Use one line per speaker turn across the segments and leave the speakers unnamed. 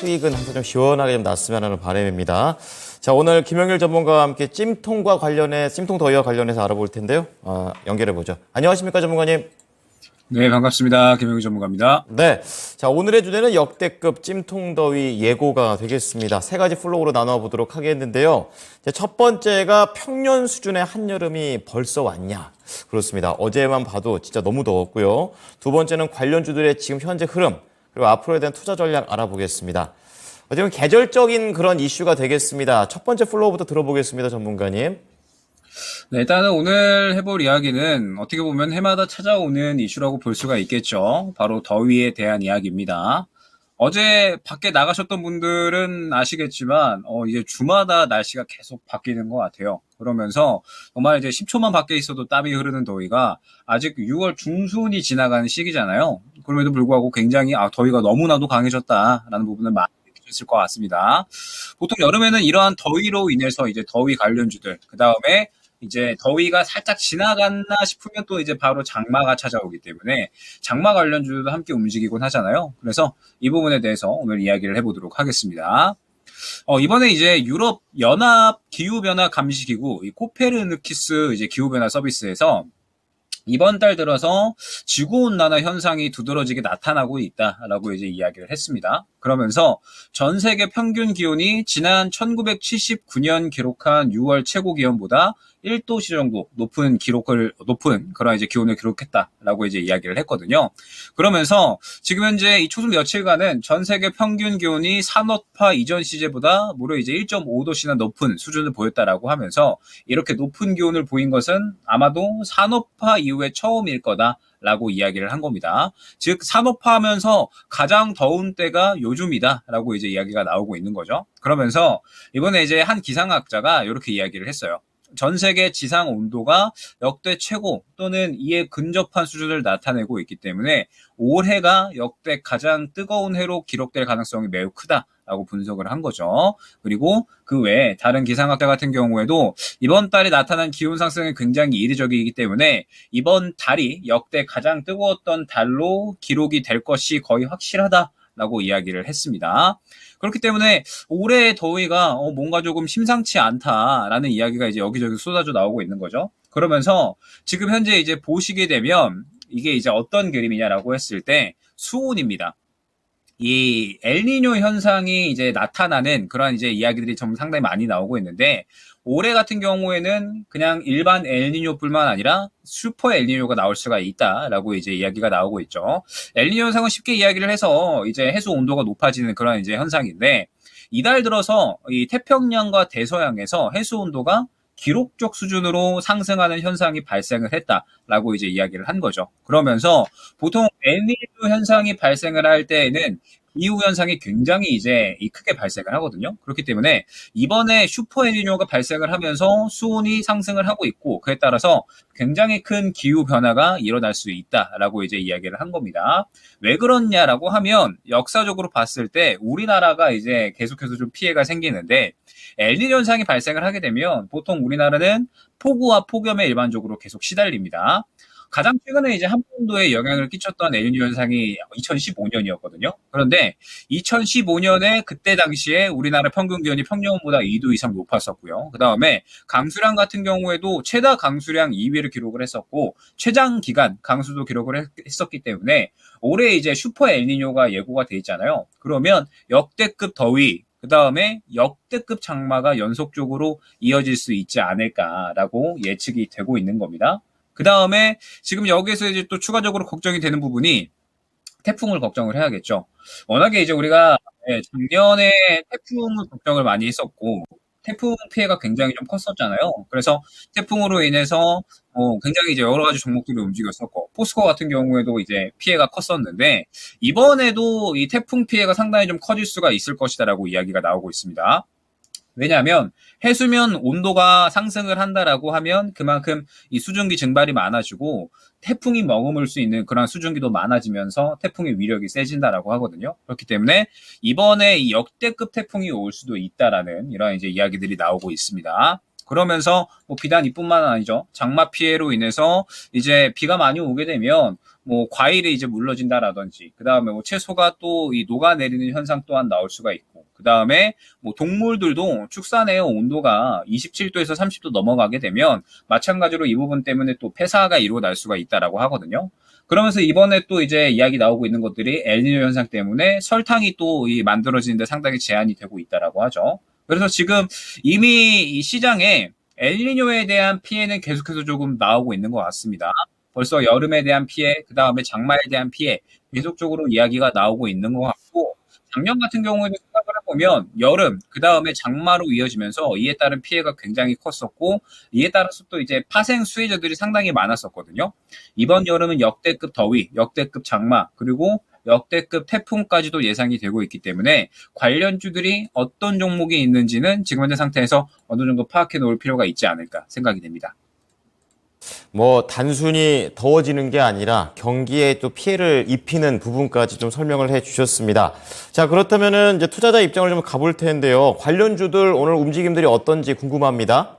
수익은 항상 좀 시원하게 좀 났으면 하는 바람입니다. 자, 오늘 김영일 전문가와 함께 찜통 더위와 관련해서 알아볼 텐데요. 연결해 보죠. 안녕하십니까, 전문가님?
네, 반갑습니다. 김영희 전문가입니다.
네. 자, 오늘의 주제는 역대급 찜통더위 예고가 되겠습니다. 세 가지 플로우로 나눠 보도록 하겠는데요. 첫 번째가 평년 수준의 한여름이 벌써 왔냐? 그렇습니다. 어제만 봐도 진짜 너무 더웠고요. 두 번째는 관련주들의 지금 현재 흐름, 그리고 앞으로에 대한 투자 전략 알아보겠습니다. 어쩌면 계절적인 그런 이슈가 되겠습니다. 첫 번째 플로우부터 들어보겠습니다, 전문가님.
네, 일단은 오늘 해볼 이야기는 어떻게 보면 해마다 찾아오는 이슈라고 볼 수가 있겠죠. 바로 더위에 대한 이야기입니다. 어제 밖에 나가셨던 분들은 아시겠지만, 이제 주마다 날씨가 계속 바뀌는 것 같아요. 그러면서 정말 이제 10초만 밖에 있어도 땀이 흐르는 더위가 아직 6월 중순이 지나가는 시기잖아요. 그럼에도 불구하고 굉장히, 더위가 너무나도 강해졌다라는 부분을 많이 느끼셨을 것 같습니다. 보통 여름에는 이러한 더위로 인해서 이제 더위 관련주들, 그 다음에 이제 더위가 살짝 지나갔나 싶으면 또 이제 바로 장마가 찾아오기 때문에 장마 관련주도 함께 움직이곤 하잖아요. 그래서 이 부분에 대해서 오늘 이야기를 해보도록 하겠습니다. 이번에 이제 유럽 연합 기후변화 감시기구, 이 코페르니쿠스 이제 기후변화 서비스에서 이번 달 들어서 지구온난화 현상이 두드러지게 나타나고 있다라고 이제 이야기를 했습니다. 그러면서 전 세계 평균 기온이 지난 1979년 기록한 6월 최고 기온보다 1도씨 정도 높은 그런 이제 기온을 기록했다라고 이제 이야기를 했거든요. 그러면서 지금 현재 이 초속 며칠간은 전 세계 평균 기온이 산업화 이전 시제보다 무려 이제 1.5도씨나 높은 수준을 보였다라고 하면서 이렇게 높은 기온을 보인 것은 아마도 산업화 이후에 처음일 거다라고 이야기를 한 겁니다. 즉 산업화하면서 가장 더운 때가 요즘이다라고 이제 이야기가 나오고 있는 거죠. 그러면서 이번에 이제 한 기상학자가 이렇게 이야기를 했어요. 전 세계 지상 온도가 역대 최고 또는 이에 근접한 수준을 나타내고 있기 때문에 올해가 역대 가장 뜨거운 해로 기록될 가능성이 매우 크다라고 분석을 한 거죠. 그리고 그 외에 다른 기상학자 같은 경우에도 이번 달에 나타난 기온 상승은 굉장히 이례적이기 때문에 이번 달이 역대 가장 뜨거웠던 달로 기록이 될 것이 거의 확실하다라고 이야기를 했습니다. 그렇기 때문에 올해의 더위가 뭔가 조금 심상치 않다라는 이야기가 이제 여기저기 쏟아져 나오고 있는 거죠. 그러면서 지금 현재 이제 보시게 되면 이게 이제 어떤 그림이냐라고 했을 때 수온입니다. 이 엘니뇨 현상이 이제 나타나는 그런 이제 이야기들이 좀 상당히 많이 나오고 있는데 올해 같은 경우에는 그냥 일반 엘니뇨뿐만 아니라 슈퍼 엘니뇨가 나올 수가 있다라고 이제 이야기가 나오고 있죠. 엘니뇨 현상은 쉽게 이야기를 해서 이제 해수 온도가 높아지는 그런 이제 현상인데 이달 들어서 이 태평양과 대서양에서 해수 온도가 기록적 수준으로 상승하는 현상이 발생을 했다라고 이제 이야기를 한 거죠. 그러면서 보통 엘니뇨 현상이 발생을 할 때에는 기후 현상이 굉장히 이제 크게 발생을 하거든요. 그렇기 때문에 이번에 슈퍼 엘니뇨가 발생을 하면서 수온이 상승을 하고 있고 그에 따라서 굉장히 큰 기후 변화가 일어날 수 있다라고 이제 이야기를 한 겁니다. 왜 그렇냐라고 하면 역사적으로 봤을 때 우리나라가 이제 계속해서 좀 피해가 생기는데 엘니뇨 현상이 발생을 하게 되면 보통 우리나라는 폭우와 폭염에 일반적으로 계속 시달립니다. 가장 최근에 이제 한반도에 영향을 끼쳤던 엘니뇨 현상이 2015년이었거든요. 그런데 2015년에 그때 당시에 우리나라 평균 기온이 평년보다 2도 이상 높았었고요. 그 다음에 강수량 같은 경우에도 최다 강수량 2위를 기록을 했었고 최장 기간 강수도 기록을 했었기 때문에 올해 이제 슈퍼 엘니뇨가 예고가 돼 있잖아요. 그러면 역대급 더위 그 다음에 역대급 장마가 연속적으로 이어질 수 있지 않을까라고 예측이 되고 있는 겁니다. 그 다음에 지금 여기에서 이제 또 추가적으로 걱정이 되는 부분이 태풍을 걱정을 해야겠죠. 워낙에 이제 우리가 작년에 태풍을 걱정을 많이 했었고 태풍 피해가 굉장히 좀 컸었잖아요. 그래서 태풍으로 인해서 굉장히 이제 여러 가지 종목들이 움직였었고 포스코 같은 경우에도 이제 피해가 컸었는데 이번에도 이 태풍 피해가 상당히 좀 커질 수가 있을 것이다라고 이야기가 나오고 있습니다. 왜냐하면 해수면 온도가 상승을 한다라고 하면 그만큼 이 수증기 증발이 많아지고 태풍이 머금을 수 있는 그런 수증기도 많아지면서 태풍의 위력이 세진다라고 하거든요. 그렇기 때문에 이번에 이 역대급 태풍이 올 수도 있다라는 이런 이제 이야기들이 나오고 있습니다. 그러면서 뭐 비단 이뿐만 아니죠. 장마 피해로 인해서 이제 비가 많이 오게 되면 뭐 과일이 이제 물러진다라든지, 그 다음에 뭐 채소가 또 이 녹아내리는 현상 또한 나올 수가 있고, 그 다음에 뭐 동물들도 축사내의 온도가 27도에서 30도 넘어가게 되면 마찬가지로 이 부분 때문에 또 폐사가 일어날 수가 있다라고 하거든요. 그러면서 이번에 또 이제 이야기 나오고 있는 것들이 엘니뇨 현상 때문에 설탕이 또 이 만들어지는데 상당히 제한이 되고 있다라고 하죠. 그래서 지금 이미 이 시장에 엘니뇨에 대한 피해는 계속해서 조금 나오고 있는 것 같습니다. 벌써 여름에 대한 피해, 그 다음에 장마에 대한 피해, 계속적으로 이야기가 나오고 있는 것 같고, 작년 같은 경우에도 생각을 해보면 여름, 그 다음에 장마로 이어지면서 이에 따른 피해가 굉장히 컸었고, 이에 따라서 또 이제 파생 수혜자들이 상당히 많았었거든요. 이번 여름은 역대급 더위, 역대급 장마, 그리고 역대급 태풍까지도 예상이 되고 있기 때문에 관련주들이 어떤 종목이 있는지는 지금 현재 상태에서 어느 정도 파악해 놓을 필요가 있지 않을까 생각이 됩니다.
뭐 단순히 더워지는 게 아니라 경기에 또 피해를 입히는 부분까지 좀 설명을 해 주셨습니다. 자, 그렇다면은 이제 투자자 입장을 좀 가볼 텐데요. 관련주들 오늘 움직임들이 어떤지 궁금합니다.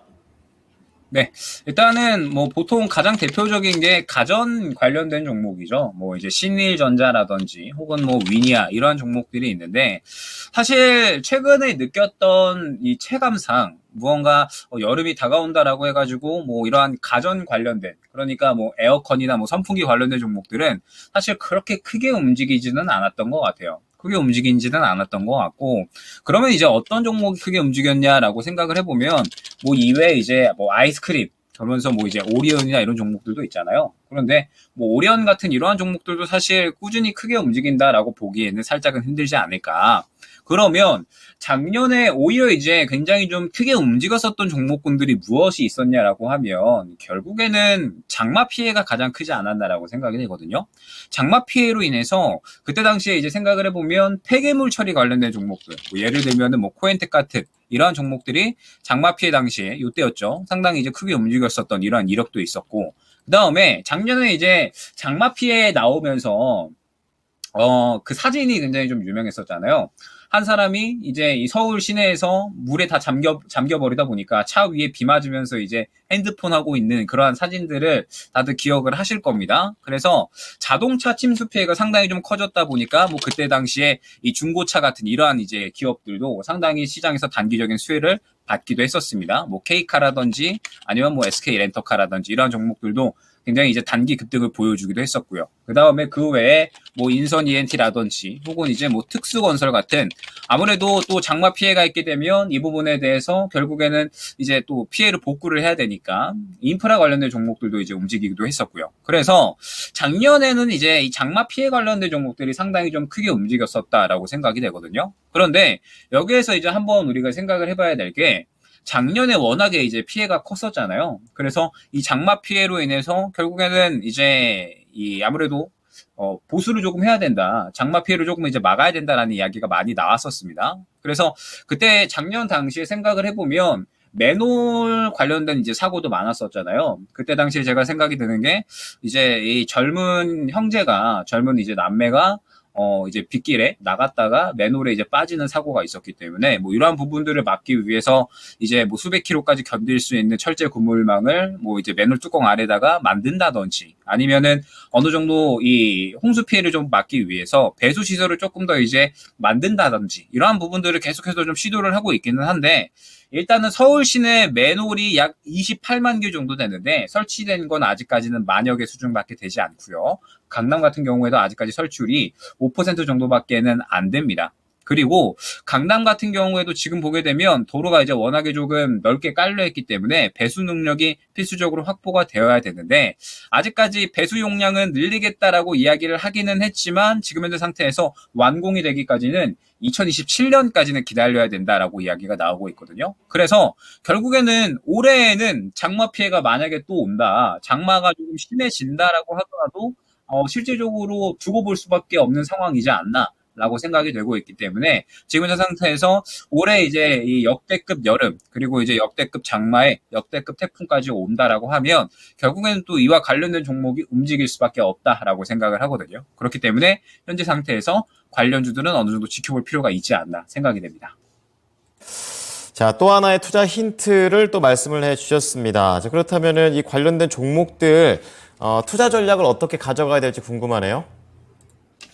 네. 일단은 뭐 보통 가장 대표적인 게 가전 관련된 종목이죠. 뭐 이제 신일전자라든지 혹은 뭐 위니아 이러한 종목들이 있는데, 사실 최근에 느꼈던 이 체감상 무언가 여름이 다가온다라고 해가지고 뭐 이러한 가전 관련된, 그러니까 뭐 에어컨이나 뭐 선풍기 관련된 종목들은 사실 그렇게 크게 움직이지는 않았던 것 같아요. 크게 움직이지는 않았던 것 같고, 그러면 이제 어떤 종목이 크게 움직였냐라고 생각을 해보면 뭐 이외에 이제 뭐 아이스크림, 그러면서 뭐 이제 오리온이나 이런 종목들도 있잖아요. 그런데 뭐 오리온 같은 이러한 종목들도 사실 꾸준히 크게 움직인다라고 보기에는 살짝은 힘들지 않을까. 그러면 작년에 오히려 이제 굉장히 좀 크게 움직였었던 종목군들이 무엇이 있었냐라고 하면 결국에는 장마 피해가 가장 크지 않았나라고 생각이 되거든요. 장마 피해로 인해서 그때 당시에 이제 생각을 해보면 폐기물 처리 관련된 종목들, 뭐 예를 들면은 뭐 코엔텍 같은 이러한 종목들이 장마 피해 당시에 이때였죠. 상당히 이제 크게 움직였었던 이러한 이력도 있었고, 그 다음에 작년에 이제 장마 피해 나오면서 그 사진이 굉장히 좀 유명했었잖아요. 한 사람이 이제 이 서울 시내에서 물에 다 잠겨버리다 보니까 차 위에 비 맞으면서 이제 핸드폰 하고 있는 그러한 사진들을 다들 기억을 하실 겁니다. 그래서 자동차 침수 피해가 상당히 좀 커졌다 보니까 뭐 그때 당시에 이 중고차 같은 이러한 이제 기업들도 상당히 시장에서 단기적인 수혜를 받기도 했었습니다. 뭐 K카라든지 아니면 뭐 SK 렌터카라든지 이러한 종목들도 굉장히 이제 단기 급등을 보여주기도 했었고요. 그 다음에 그 외에 뭐 인선 ENT라든지 혹은 이제 뭐 특수건설 같은, 아무래도 또 장마 피해가 있게 되면 이 부분에 대해서 결국에는 이제 또 피해를 복구를 해야 되니까 인프라 관련된 종목들도 이제 움직이기도 했었고요. 그래서 작년에는 이제 이 장마 피해 관련된 종목들이 상당히 좀 크게 움직였었다라고 생각이 되거든요. 그런데 여기에서 이제 한번 우리가 생각을 해봐야 될 게, 작년에 워낙에 이제 피해가 컸었잖아요. 그래서 이 장마 피해로 인해서 결국에는 이제 이 아무래도 보수를 조금 해야 된다. 장마 피해를 조금 이제 막아야 된다라는 이야기가 많이 나왔었습니다. 그래서 그때 작년 당시에 생각을 해보면 맨홀 관련된 이제 사고도 많았었잖아요. 그때 당시에 제가 생각이 드는 게, 이제 이 젊은 형제가, 젊은 이제 남매가 이제 빗길에 나갔다가 맨홀에 이제 빠지는 사고가 있었기 때문에, 뭐 이러한 부분들을 막기 위해서 이제 뭐 수백 킬로까지 견딜 수 있는 철제 고물망을 뭐 이제 맨홀 뚜껑 아래다가 만든다든지, 아니면은 어느 정도 이 홍수 피해를 좀 막기 위해서 배수 시설을 조금 더 이제 만든다든지, 이러한 부분들을 계속해서 좀 시도를 하고 있기는 한데, 일단은 서울 시내 맨홀이 약 28만 개 정도 되는데 설치된 건 아직까지는 만여 개 수준밖에 되지 않고요. 강남 같은 경우에도 아직까지 설치율이 5% 정도밖에는 안 됩니다. 그리고 강남 같은 경우에도 지금 보게 되면 도로가 이제 워낙에 조금 넓게 깔려있기 때문에 배수 능력이 필수적으로 확보가 되어야 되는데, 아직까지 배수 용량은 늘리겠다라고 이야기를 하기는 했지만 지금 현재 상태에서 완공이 되기까지는 2027년까지는 기다려야 된다라고 이야기가 나오고 있거든요. 그래서 결국에는 올해에는 장마 피해가 만약에 또 온다, 장마가 조금 심해진다라고 하더라도 실질적으로 두고 볼 수밖에 없는 상황이지 않나 라고 생각이 되고 있기 때문에, 지금 현재 상태에서 올해 이제 이 역대급 여름, 그리고 이제 역대급 장마에 역대급 태풍까지 온다라고 하면 결국에는 또 이와 관련된 종목이 움직일 수밖에 없다라고 생각을 하거든요. 그렇기 때문에 현재 상태에서 관련주들은 어느 정도 지켜볼 필요가 있지 않나 생각이 됩니다.
자, 또 하나의 투자 힌트를 또 말씀을 해주셨습니다. 자, 그렇다면은 이 관련된 종목들 투자 전략을 어떻게 가져가야 될지 궁금하네요.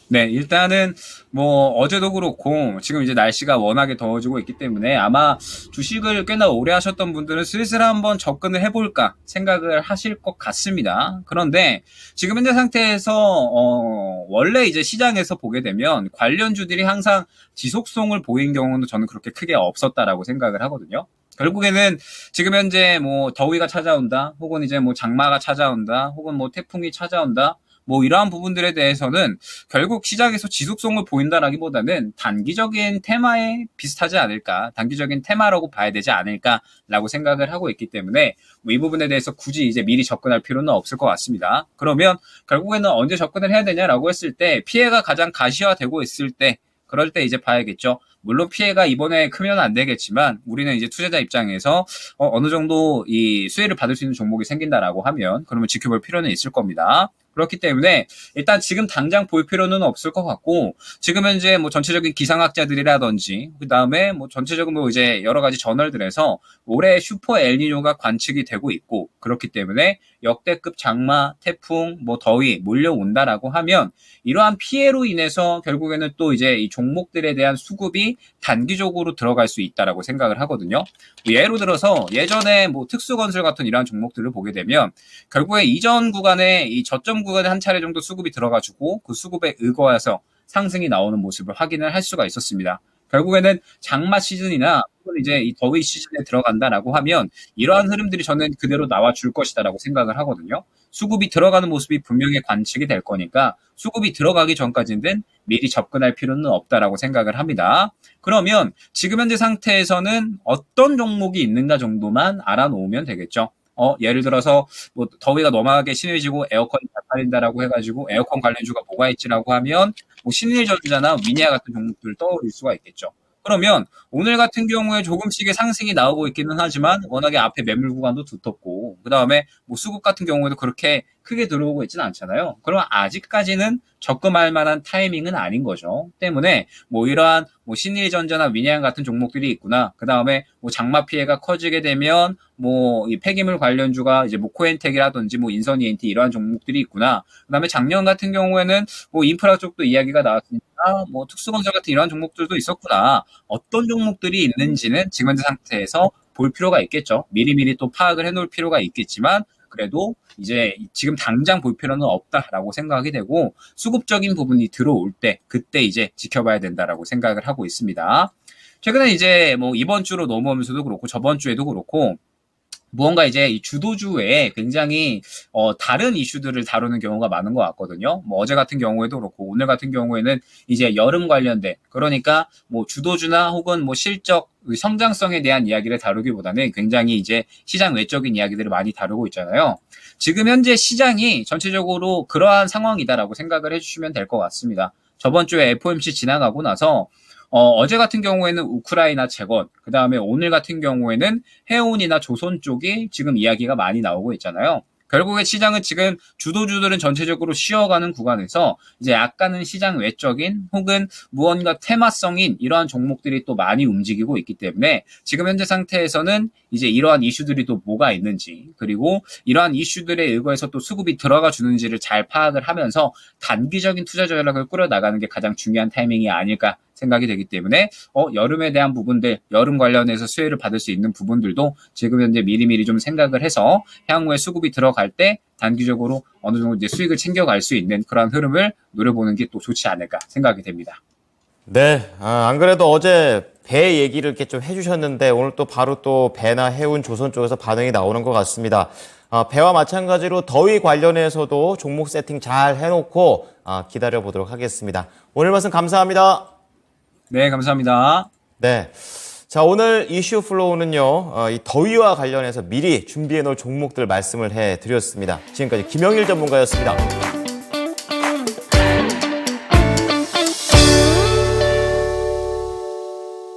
네, 일단은 뭐 어제도 그렇고 지금 이제 날씨가 워낙에 더워지고 있기 때문에 아마 주식을 꽤나 오래 하셨던 분들은 슬슬 한번 접근을 해볼까 생각을 하실 것 같습니다. 그런데 지금 현재 상태에서 원래 이제 시장에서 보게 되면 관련주들이 항상 지속성을 보인 경우는 저는 그렇게 크게 없었다라고 생각을 하거든요. 결국에는 지금 현재 뭐 더위가 찾아온다, 혹은 이제 뭐 장마가 찾아온다, 혹은 뭐 태풍이 찾아온다, 뭐 이러한 부분들에 대해서는 결국 시장에서 지속성을 보인다라기보다는 단기적인 테마에 비슷하지 않을까, 단기적인 테마라고 봐야 되지 않을까라고 생각을 하고 있기 때문에 뭐 이 부분에 대해서 굳이 이제 미리 접근할 필요는 없을 것 같습니다. 그러면 결국에는 언제 접근을 해야 되냐라고 했을 때 피해가 가장 가시화되고 있을 때, 그럴 때 이제 봐야겠죠. 물론 피해가 이번에 크면 안 되겠지만 우리는 이제 투자자 입장에서 어느 정도 이 수혜를 받을 수 있는 종목이 생긴다라고 하면 그러면 지켜볼 필요는 있을 겁니다. 그렇기 때문에 일단 지금 당장 볼 필요는 없을 것 같고, 지금 현재 뭐 전체적인 기상학자들이라든지 그 다음에 뭐 전체적으로 이제 여러 가지 저널들에서 올해 슈퍼 엘니뇨가 관측이 되고 있고, 그렇기 때문에 역대급 장마, 태풍, 뭐 더위 몰려온다라고 하면 이러한 피해로 인해서 결국에는 또 이제 이 종목들에 대한 수급이 단기적으로 들어갈 수 있다라고 생각을 하거든요. 예로 들어서 예전에 뭐 특수건설 같은 이러한 종목들을 보게 되면 결국에 이전 구간에 이 저점 구간에 한 차례 정도 수급이 들어가지고 그 수급에 의거해서 상승이 나오는 모습을 확인을 할 수가 있었습니다. 결국에는 장마 시즌이나 혹은 이제 이 더위 시즌에 들어간다라고 하면 이러한 흐름들이 저는 그대로 나와 줄 것이다라고 생각을 하거든요. 수급이 들어가는 모습이 분명히 관측이 될 거니까 수급이 들어가기 전까지는 미리 접근할 필요는 없다라고 생각을 합니다. 그러면 지금 현재 상태에서는 어떤 종목이 있는가 정도만 알아놓으면 되겠죠. 예를 들어서 뭐 더위가 너무하게 심해지고 에어컨이 잘 팔린다라고 해가지고 에어컨 관련주가 뭐가 있지라고 하면 뭐 신일전자나 위니아 같은 종목들 떠오를 수가 있겠죠. 그러면 오늘 같은 경우에 조금씩의 상승이 나오고 있기는 하지만 워낙에 앞에 매물 구간도 두텁고 그 다음에 뭐 수급 같은 경우에도 그렇게 크게 들어오고 있지는 않잖아요. 그러면 아직까지는 접근할 만한 타이밍은 아닌 거죠. 때문에 뭐 이러한 뭐 신일전자나 위니아 같은 종목들이 있구나. 그 다음에 뭐 장마 피해가 커지게 되면 뭐 이 폐기물 관련주가 이제 뭐 코엔텍이라든지 뭐 인선 ENT 이러한 종목들이 있구나. 그 다음에 작년 같은 경우에는 뭐 인프라 쪽도 이야기가 나왔으니까 뭐 특수건설 같은 이러한 종목들도 있었구나. 어떤 종목들이 있는지는 지금 현재 상태에서 볼 필요가 있겠죠. 미리미리 또 파악을 해놓을 필요가 있겠지만 그래도 이제 지금 당장 볼 필요는 없다라고 생각이 되고 수급적인 부분이 들어올 때 그때 이제 지켜봐야 된다라고 생각을 하고 있습니다. 최근에 이제 뭐 이번 주로 넘어오면서도 그렇고 저번 주에도 그렇고 무언가 이제 이 주도주 외에 굉장히 다른 이슈들을 다루는 경우가 많은 것 같거든요. 뭐 어제 같은 경우에도 그렇고 오늘 같은 경우에는 이제 여름 관련된, 그러니까 뭐 주도주나 혹은 뭐 실적 성장성에 대한 이야기를 다루기보다는 굉장히 이제 시장 외적인 이야기들을 많이 다루고 있잖아요. 지금 현재 시장이 전체적으로 그러한 상황이다라고 생각을 해주시면 될 것 같습니다. 저번 주에 FOMC 지나가고 나서 어제 같은 경우에는 우크라이나 재건, 그 다음에 오늘 같은 경우에는 해운이나 조선 쪽이 지금 이야기가 많이 나오고 있잖아요. 결국에 시장은 지금 주도주들은 전체적으로 쉬어가는 구간에서 이제 약간은 시장 외적인 혹은 무언가 테마성인 이러한 종목들이 또 많이 움직이고 있기 때문에 지금 현재 상태에서는 이제 이러한 이슈들이 또 뭐가 있는지, 그리고 이러한 이슈들에 의거해서 또 수급이 들어가 주는지를 잘 파악을 하면서 단기적인 투자 전략을 꾸려나가는 게 가장 중요한 타이밍이 아닐까 생각이 되기 때문에 여름에 대한 부분들, 여름 관련해서 수혜를 받을 수 있는 부분들도 지금 현재 미리미리 좀 생각을 해서 향후에 수급이 들어갈 때 단기적으로 어느 정도 이제 수익을 챙겨갈 수 있는 그런 흐름을 노려보는 게 또 좋지 않을까 생각이 됩니다.
네, 안 그래도 어제 배 얘기를 이렇게 좀 해주셨는데 오늘 또 바로 또 배나 해운, 조선 쪽에서 반응이 나오는 것 같습니다. 배와 마찬가지로 더위 관련해서도 종목 세팅 잘 해놓고 기다려보도록 하겠습니다. 오늘 말씀 감사합니다.
네, 감사합니다.
네. 자, 오늘 이슈 플로우는요, 이 더위와 관련해서 미리 준비해 놓을 종목들 말씀을 해 드렸습니다. 지금까지 김영일 전문가였습니다.